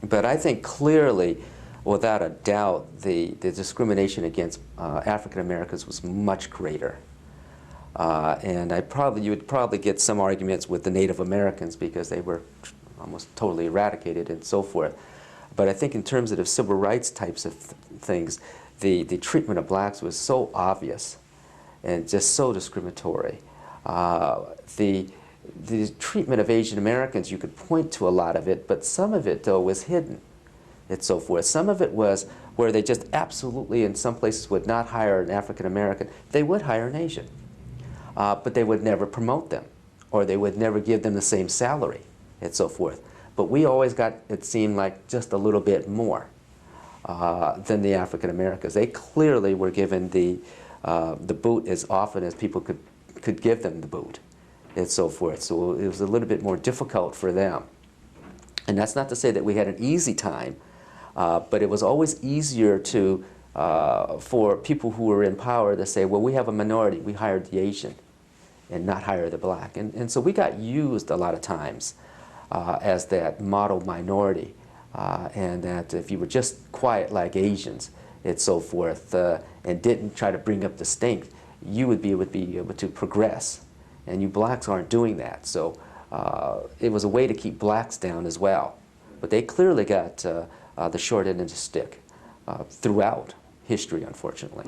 But I think clearly, without a doubt, the discrimination against African Americans was much greater. And you would probably get some arguments with the Native Americans because they were almost totally eradicated and so forth. But I think in terms of the civil rights types of things, the treatment of blacks was so obvious and just so discriminatory. The treatment of Asian Americans, you could point to a lot of it, but some of it, though, was hidden and so forth. Some of it was where they just absolutely, in some places, would not hire an African American. They would hire an Asian, but they would never promote them, or they would never give them the same salary and so forth. But we always got, it seemed like, just a little bit more than the African Americans. They clearly were given the boot as often as people could give them the boot and so forth. So it was a little bit more difficult for them. And that's not to say that we had an easy time, but it was always easier to, for people who were in power to say, well, we have a minority, we hired the Asian and not hire the black. And so we got used a lot of times as that model minority, and that if you were just quiet like Asians and so forth, and didn't try to bring up the stink, you would be able to progress. And you blacks aren't doing that. So it was a way to keep blacks down as well. But they clearly got the short end of the stick throughout history, unfortunately.